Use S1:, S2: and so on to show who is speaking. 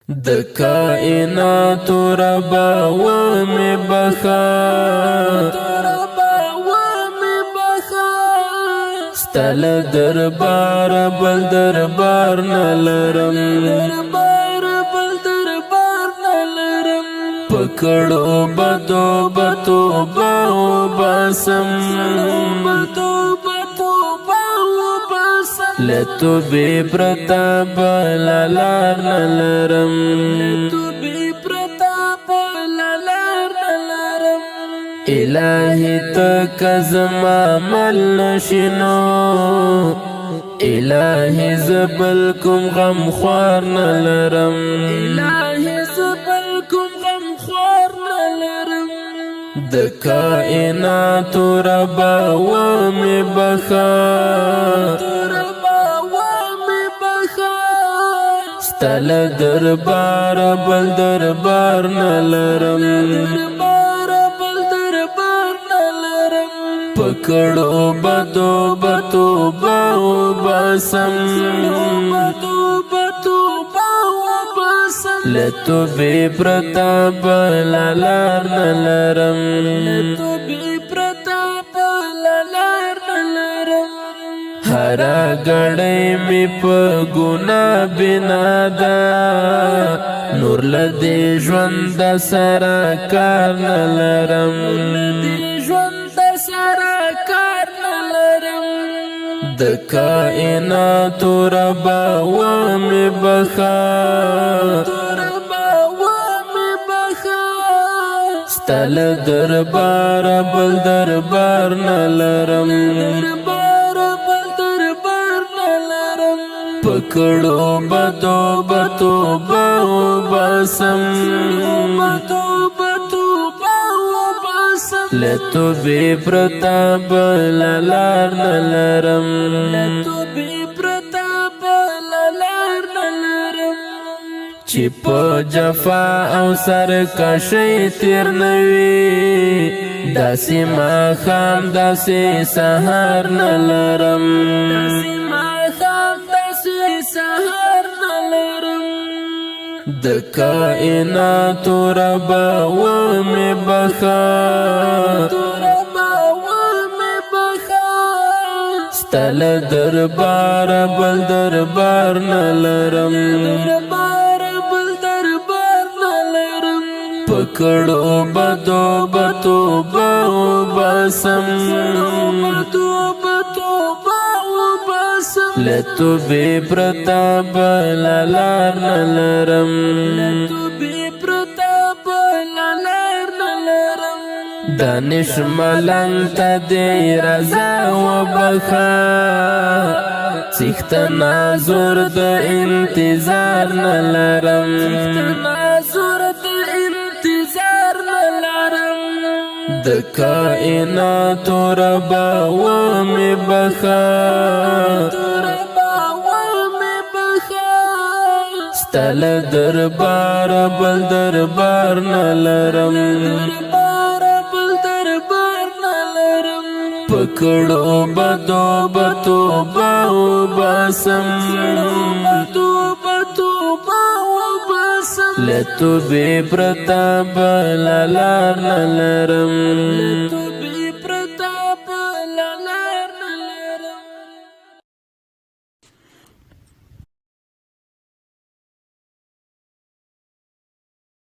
S1: د کائنات ربا ومې بخا ستل دربار بل دربار نلرم پکړو بدو بتو باو باسم لتو بی پرتاب لالار نلرم الہی تک زما مل نشینو الہی زبل کم غم خوار نلرم د کائنات ربا ومی بخا ستل دربار بل دربار نلرم پکړو بدو بتو باو باسم لتو بی پرتاب لالار نلرم هرا گڑی می پا گنا بنا دا نور لدی ژوند سرا کار نلرم د کائنات ربا ومی بخا ستل دربار بل دربار نلرم پکړو بدو بتو باو باسم لتو بی پرتاب لالار نلرم چی پا جفا او سرکشی تیر نوی داسی ما خام داسی سهار نلرم د کائنات ربا ومی بخا ستل دربار بل دربار نلرم پکړو بدو بتو باو باسم لتو بی پرتاب لالار نلرم دانش ملنگ تا دی رضا و بخا سیخت نازور د انتظار نلرم د کائنات ربا ومی بخا ستل دربار بل دربار نلرم پکړو بدو بتو باو باسم لتو بی پرتاب لالار نلرم